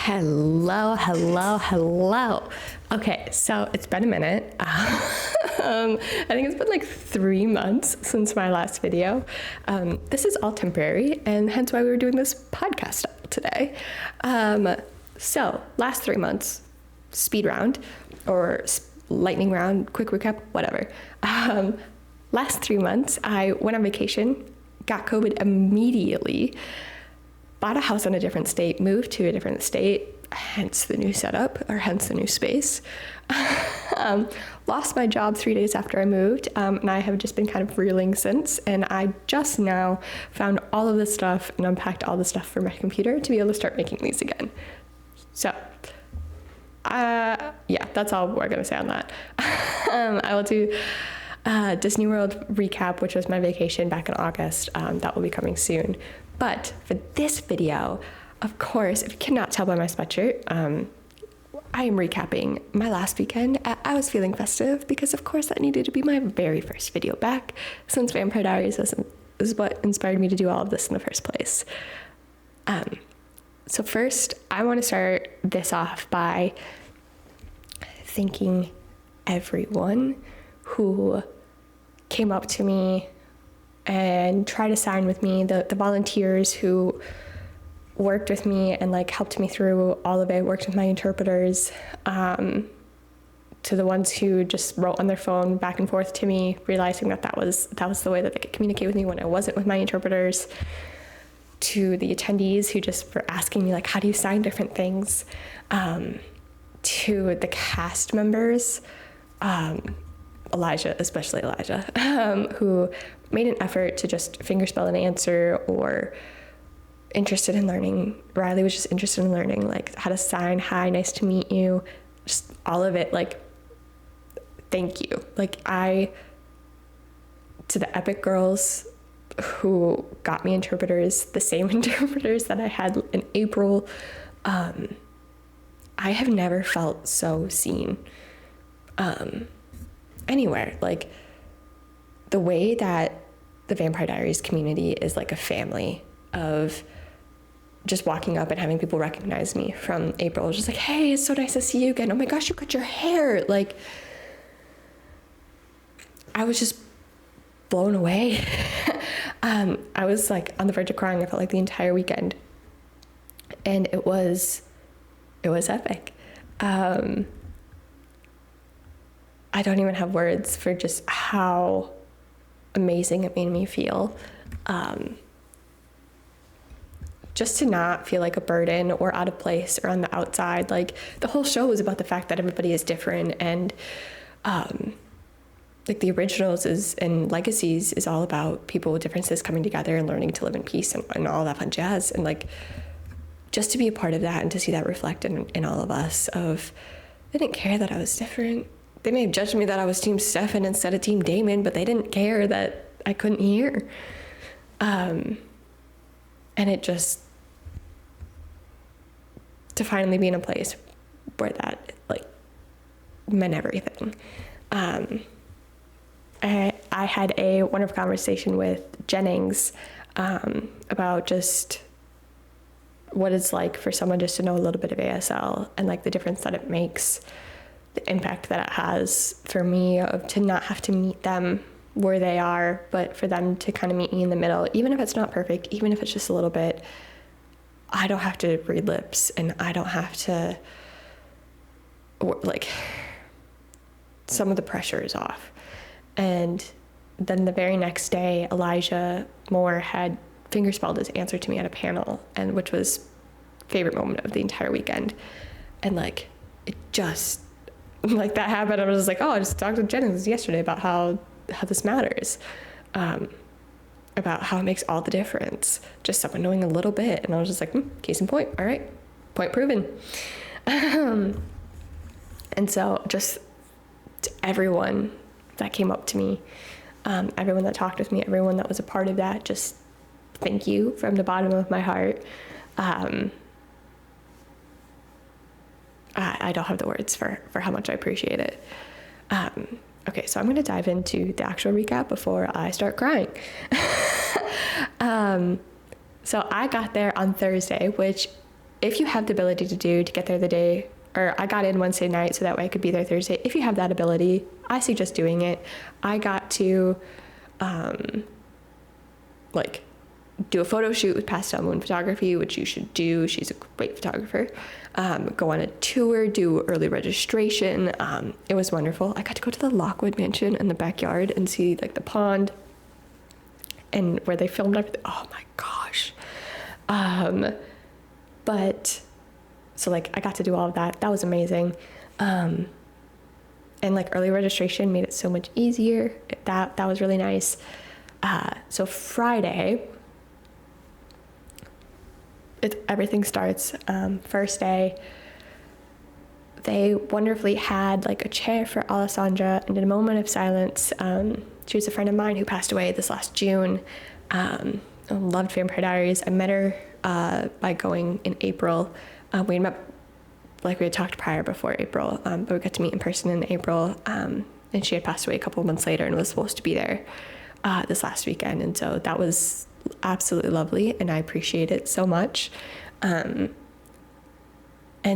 Hello. Okay, so it's been a minute. I think it's been like 3 months since my last video. This is all temporary, and hence why we were doing this podcast today. So, last 3 months, speed round, or lightning round, quick recap, whatever. Last 3 months, I went on vacation, got COVID immediately, bought a house in a different state, moved to a different state, hence the new setup, or hence the new space. Lost my job 3 days after I moved, and I have just been kind of reeling since, and I just now found all of this stuff and unpacked all the stuff for my computer to be able to start making these again. So, yeah, that's all we're gonna say on that. I will do Disney World recap, which was my vacation back in August. That will be coming soon. But for this video, of course, if you cannot tell by my sweatshirt, I am recapping my last weekend. I was feeling festive because, of course, that needed to be my very first video back, since Vampire Diaries is what inspired me to do all of this in the first place. So first, I want to start this off by thanking everyone who came up to me and tried to sign with me, the volunteers who worked with me and like helped me through all of it, worked with my interpreters, to the ones who just wrote on their phone back and forth to me, realizing that was the way that they could communicate with me when I wasn't with my interpreters, to the attendees who just were asking me like, how do you sign different things, to the cast members, especially Elijah, who made an effort to just fingerspell an answer, or interested in learning. Riley was just interested in learning like how to sign, hi, nice to meet you, just all of it. Like, thank you. Like, to the Epic girls who got me interpreters, the same interpreters that I had in April, I have never felt so seen anywhere. Like, the way that the Vampire Diaries community is like a family of just walking up and having people recognize me from April, just like, hey, it's so nice to see you again. Oh my gosh, you cut your hair. Like, I was just blown away. I was like on the verge of crying. I felt like the entire weekend, and it was epic. I don't even have words for just how amazing it made me feel. Just to not feel like a burden or out of place or on the outside. Like, the whole show was about the fact that everybody is different, and like the originals and legacies is all about people with differences coming together and learning to live in peace and all that fun jazz. And like, just to be a part of that and to see that reflect in all of us, they didn't care that I was different. They may have judged me that I was Team Stefan instead of Team Damon, but they didn't care that I couldn't hear. And it just, to finally be in a place where that like meant everything. I had a wonderful conversation with Jennings about just what it's like for someone just to know a little bit of ASL and like the difference that it makes, the impact that it has for me to not have to meet them where they are, but for them to kind of meet me in the middle, even if it's not perfect, even if it's just a little bit. I don't have to read lips, and I don't have to, like, some of the pressure is off. And then the very next day, Elijah Moore had fingerspelled his answer to me at a panel, and which was favorite moment of the entire weekend. And like, it just, like, that happened. I was just like, oh, I just talked to Jennings yesterday about how this matters, about how it makes all the difference, just someone knowing a little bit. And I was just like, case in point. All right, point proven. And so just to everyone that came up to me, everyone that talked with me, everyone that was a part of that, just thank you from the bottom of my heart. I don't have the words for how much I appreciate it. Okay, so I'm going to dive into the actual recap before I start crying. So I got there on Thursday, which if you have the ability to get there the day, or I got in Wednesday night so that way I could be there Thursday. If you have that ability, I suggest doing it. I got to like do a photo shoot with Pastel Moon Photography, which you should do. She's a great photographer. Go on a tour, do early registration. It was wonderful. I got to go to the Lockwood Mansion in the backyard and see like the pond and where they filmed everything. Oh my gosh. But so like I got to do all of that. That was amazing. And like early registration made it so much easier. That was really nice. So Friday, everything starts. First day, they wonderfully had like a chair for Alessandra and in a moment of silence. She was a friend of mine who passed away this last June. I loved Vampire Diaries. I met her by going in April. We had met, like we had talked prior before April, but we got to meet in person in April. And she had passed away a couple of months later and was supposed to be there this last weekend. And so that was absolutely lovely, and I appreciate it so much. And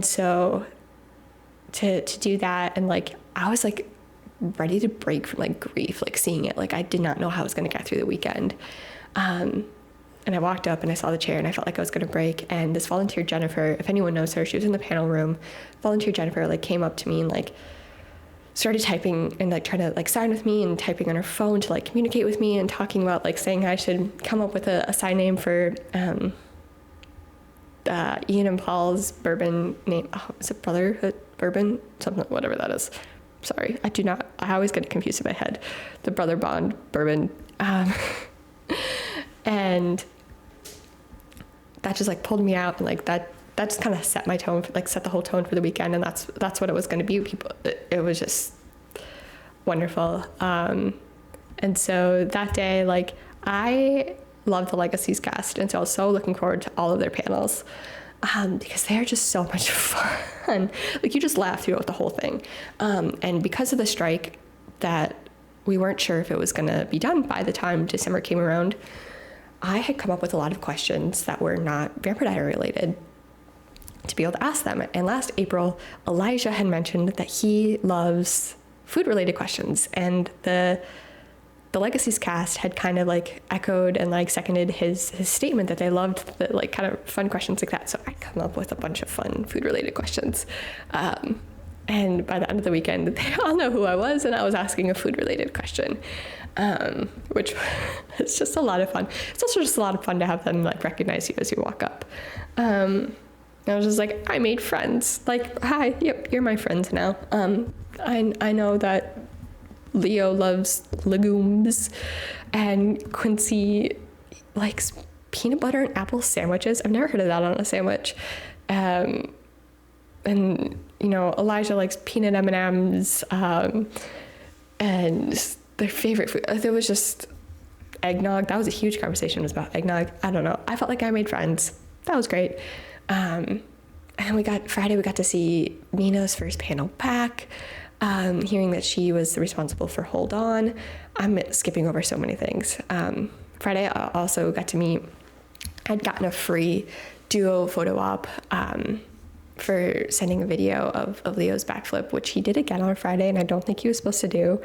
so to do that, and like I was like ready to break from like grief, like seeing it. Like I did not know how I was going to get through the weekend. And I walked up and I saw the chair and I felt like I was going to break. And this volunteer Jennifer, if anyone knows her, she was in the panel room. Volunteer Jennifer like came up to me and like started typing and like trying to like sign with me and typing on her phone to like communicate with me and talking about like saying I should come up with a sign name for Ian and Paul's bourbon name. Oh, is it Brotherhood Bourbon? Something, whatever that is. Sorry, I always get confused in my head. The Brother Bond Bourbon. And that just like pulled me out, and like that just kind of set my tone, like set the whole tone for the weekend. And that's what it was going to be. It was just wonderful. And so that day, like I love the Legacies cast. And so I was so looking forward to all of their panels, because they're just so much fun. Like you just laugh throughout the whole thing. And because of the strike that we weren't sure if it was going to be done by the time December came around, I had come up with a lot of questions that were not Vampire Diary related to be able to ask them. And last April, Elijah had mentioned that he loves food related questions, and the Legacies cast had kind of like echoed and like seconded his statement that they loved the like kind of fun questions like that. So I come up with a bunch of fun food related questions. And by the end of the weekend, they all know who I was, and I was asking a food related question, which is just a lot of fun. It's also just a lot of fun to have them like recognize you as you walk up. I was just like, I made friends. Like, hi, yep, you're my friends now. I know that Leo loves legumes, and Quincy likes peanut butter and apple sandwiches. I've never heard of that on a sandwich. And you know, Elijah likes peanut M&Ms, and their favorite food. There was just eggnog. That was a huge conversation. It was about eggnog. I don't know. I felt like I made friends. That was great. And Friday we got to see Nina's first panel back, hearing that she was responsible for Hold On. I'm skipping over so many things. Friday I also got to meet, I'd gotten a free duo photo op, for sending a video of Leo's backflip, which he did again on Friday, and I don't think he was supposed to do.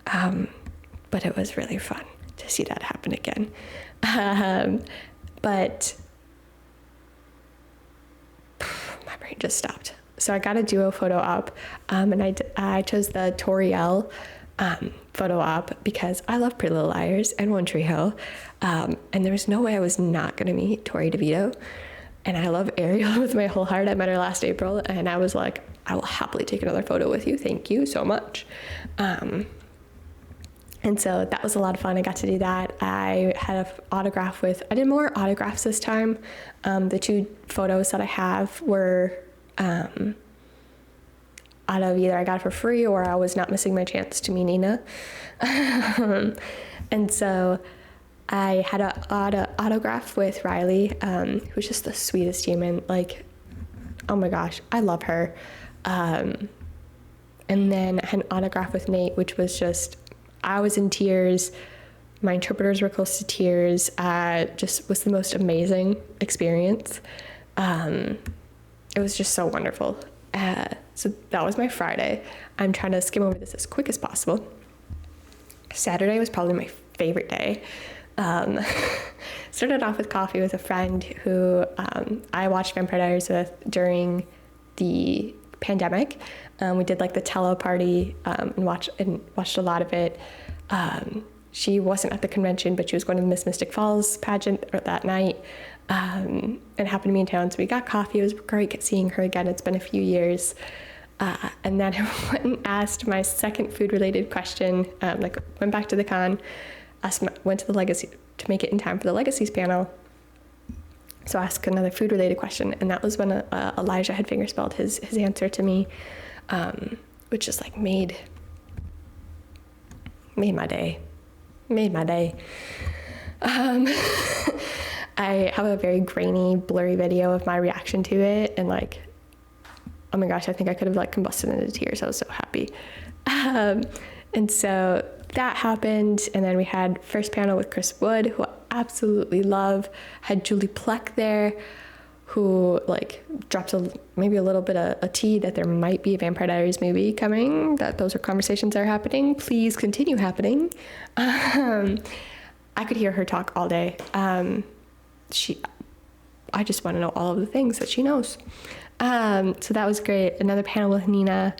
But it was really fun to see that happen again. But my brain just stopped. So I got a duo photo op, and I chose the Toriel photo op because I love Pretty Little Liars and One Tree Hill, and there was no way I was not going to meet Tori DeVito. And I love Ariel with my whole heart. I met her last April, and I was like, I will happily take another photo with you. Thank you so much. And so that was a lot of fun. I got to do that. I had an autograph I did more autographs this time. The two photos that I have were out of either I got it for free or I was not missing my chance to meet Nina. And so I had an autograph with Riley, who's just the sweetest human. Like, oh my gosh, I love her. And then I had an autograph with Nate, which was just, I was in tears. My interpreters were close to tears. Just was the most amazing experience. It was just so wonderful. So that was my Friday. I'm trying to skim over this as quick as possible. Saturday was probably my favorite day. Started off with coffee with a friend who I watched Vampire Diaries with during the pandemic. We did like the Tello party and watched a lot of it. She wasn't at the convention, but she was going to the Miss Mystic Falls pageant that night. And happened to be in town, so we got coffee. It was great seeing her again. It's been a few years. And then I went and asked my second food-related question. Went back to the con, went to the Legacy to make it in time for the Legacies panel. So I asked another food-related question, and that was when Elijah had fingerspelled his answer to me, which just like made my day. I have a very grainy, blurry video of my reaction to it, and like, oh my gosh, I think I could have like combusted into tears. I was so happy. And so that happened, and then we had first panel with Chris Wood, who I absolutely love. Had Julie Plec there, who like drops maybe a little bit of a tea that there might be a Vampire Diaries movie coming, that those are conversations that are happening. Please continue happening. I could hear her talk all day. I just want to know all of the things that she knows. So that was great. Another panel with Nina.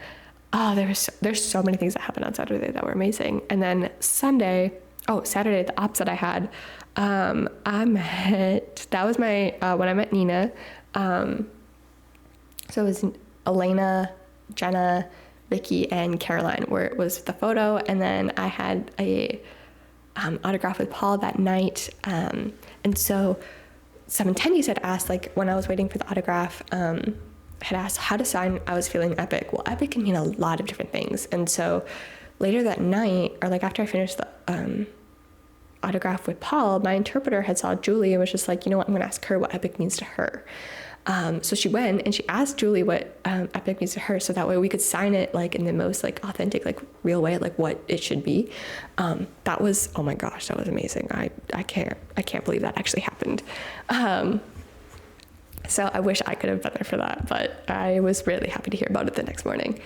Oh, there's so many things that happened on Saturday that were amazing. And then Saturday, the ops that I had, that was my, when I met Nina. So it was Elena, Jenna, Vicky, and Caroline, where it was the photo. And then I had a autograph with Paul that night. And so some attendees had asked, like when I was waiting for the autograph, had asked how to sign I was feeling epic. Well, epic can mean a lot of different things. And so later that night, or like after I finished the autograph with Paul, my interpreter had saw Julie and was just like, you know what, I'm gonna ask her what epic means to her. So she went and she asked Julie what epic means to her, so that way we could sign it like in the most like authentic, like real way, like what it should be. That was, oh my gosh, that was amazing. I can't believe that actually happened. So I wish I could have been there for that, but I was really happy to hear about it the next morning.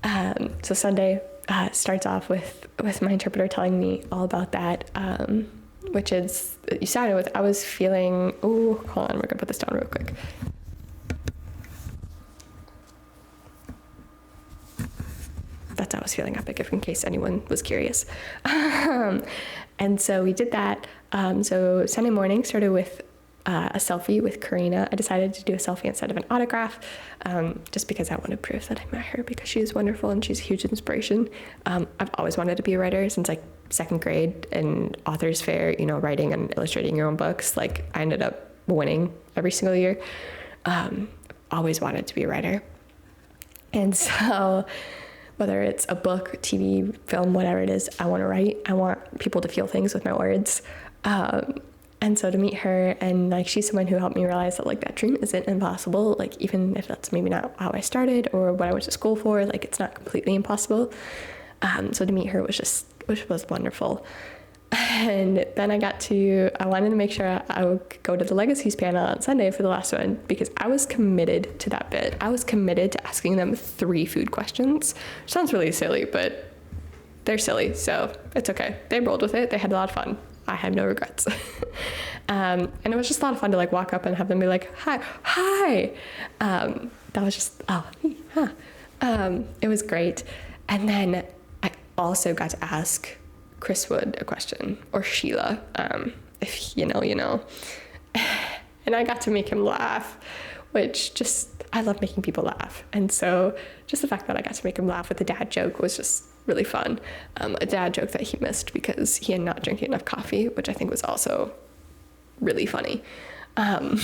So Sunday starts off with my interpreter telling me all about that, which is, you started with, I was feeling, oh, hold on, we're gonna put this down real quick. That's how I was feeling epic, if in case anyone was curious. And so we did that. So Sunday morning started with a selfie with Karina. I decided to do a selfie instead of an autograph, just because I wanted proof that I met her, because she is wonderful and she's a huge inspiration. I've always wanted to be a writer since like second grade and authors fair, writing and illustrating your own books. Like I ended up winning every single year. Always wanted to be a writer. And so whether it's a book, TV, film, whatever it is, I want to write. I want people to feel things with my words. And so to meet her, and like she's someone who helped me realize that like that dream isn't impossible. Like even if that's maybe not how I started or what I went to school for, like it's not completely impossible. So to meet her was wonderful. And then I wanted to make sure I would go to the Legacies panel on Sunday for the last one, because I was committed to that bit. I was committed to asking them 3 food questions. Sounds really silly, but they're silly, so it's okay. They rolled with it. They had a lot of fun. I had no regrets. And it was just a lot of fun to like walk up and have them be like, hi. That was just, it was great. And then I also got to ask Chris Wood a question, or Sheila, if you know. And I got to make him laugh, which I love making people laugh. And so just the fact that I got to make him laugh with a dad joke was just really fun. A dad joke that he missed because he had not drinking enough coffee, which I think was also really funny. And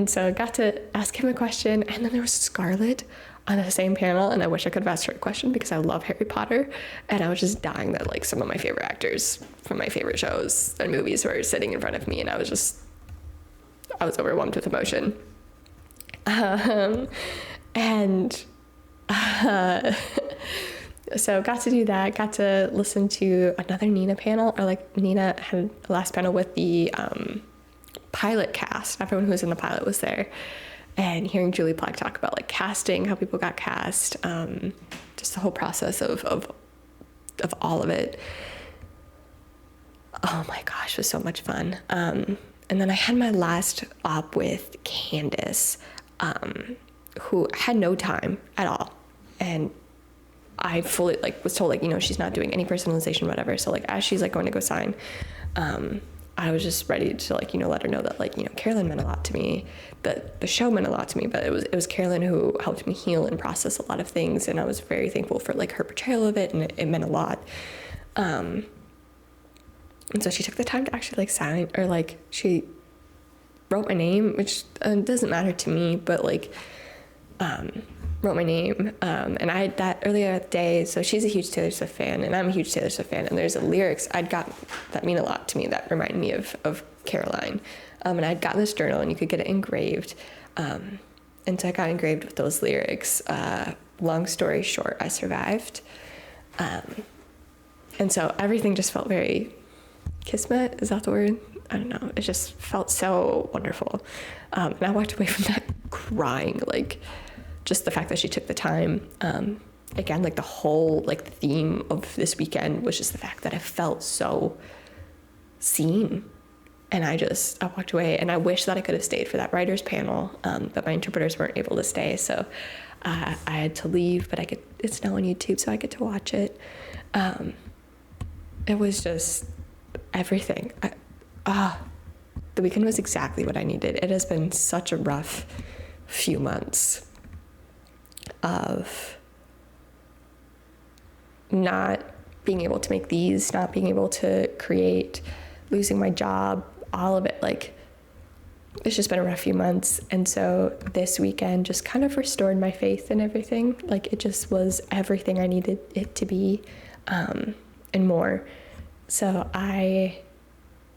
so I got to ask him a question, and then there was Scarlett on the same panel, and I wish I could have asked her a question because I love Harry Potter, and I was just dying that like some of my favorite actors from my favorite shows and movies were sitting in front of me, and I was overwhelmed with emotion. So got to do that, got to listen to another Nina panel, or like Nina had a last panel with the pilot cast, everyone who was in the pilot was there, and hearing Julie Plec talk about like casting, how people got cast, just the whole process of all of it. Oh my gosh, it was so much fun. And then I had my last op with Candace, who had no time at all. And I fully like was told like, you know, she's not doing any personalization, whatever. So like as she's like going to go sign, I was just ready to like, you know, let her know that like, you know, Carolyn meant a lot to me, that the show meant a lot to me, but it was Carolyn who helped me heal and process a lot of things. And I was very thankful for like her portrayal of it, and it meant a lot. And so she took the time to actually like sign, or like she wrote my name, which doesn't matter to me, but like wrote my name. And I had that earlier that day. So she's a huge Taylor Swift fan, and I'm a huge Taylor Swift fan. And there's lyrics I'd got that mean a lot to me that remind me of Caroline. And I'd gotten this journal, and you could get it engraved. And so I got engraved with those lyrics. Long story short, I survived. And so everything just felt very kismet. Is that the word? I don't know. It just felt so wonderful. And I walked away from that crying, like just the fact that she took the time. Again, like the whole like theme of this weekend was just the fact that I felt so seen. And I walked away, and I wish that I could have stayed for that writer's panel, but my interpreters weren't able to stay. So I had to leave, but it's now on YouTube, so I get to watch it. It was just everything. The weekend was exactly what I needed. It has been such a rough few months of not being able to make these, not being able to create, losing my job, all of it. Like, it's just been a rough few months. And so this weekend just kind of restored my faith in everything. Like, it just was everything I needed it to be, and more. So I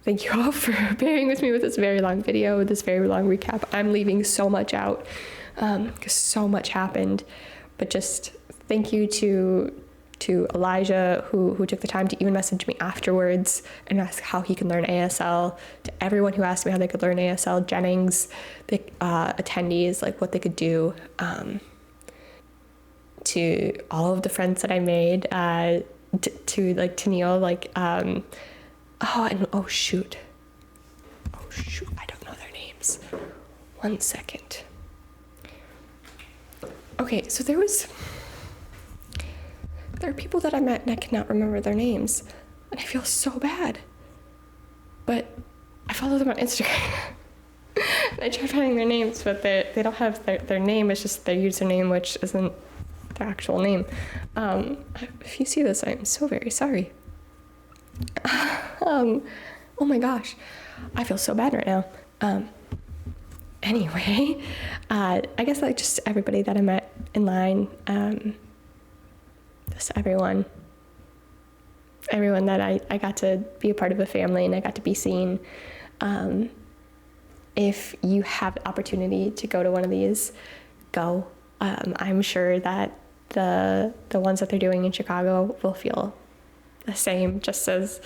thank you all for bearing with me with this very long video, with this very long recap. I'm leaving so much out because so much happened. But just thank you to Elijah, who took the time to even message me afterwards and ask how he can learn ASL, to everyone who asked me how they could learn ASL, Jennings, the attendees, like what they could do, to all of the friends that I made, to Neil, like, oh shoot, I don't know their names. 1 second. Okay, so there are people that I met and I cannot remember their names, and I feel so bad. But I follow them on Instagram. I try finding their names, but they don't have their name. It's just their username, which isn't their actual name. If you see this, I'm so very sorry. Oh my gosh, I feel so bad right now. Anyway, I guess like just everybody that I met in line, just everyone that I got to be a part of a family, and I got to be seen. If you have the opportunity to go to one of these, go. I'm sure that the ones that they're doing in Chicago will feel the same, just as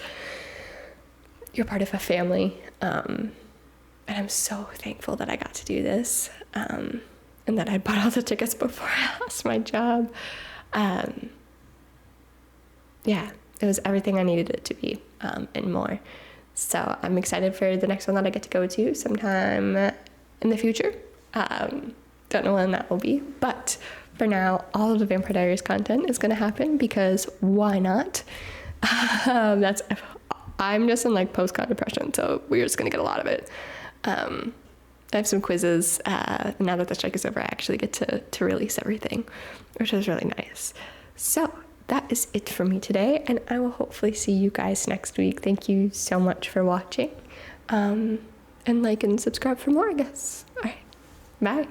you're part of a family. And I'm so thankful that I got to do this, and that I bought all the tickets before I lost my job. Yeah, it was everything I needed it to be, and more. So I'm excited for the next one that I get to go to sometime in the future. Don't know when that will be, but for now, all of the Vampire Diaries content is going to happen because why not? I'm just in like post-con depression, so we're just going to get a lot of it. I have some quizzes. Now that the strike is over, I actually get to release everything, which is really nice. So that is it for me today, and I will hopefully see you guys next week. Thank you so much for watching, and like and subscribe for more, I guess. All right, bye.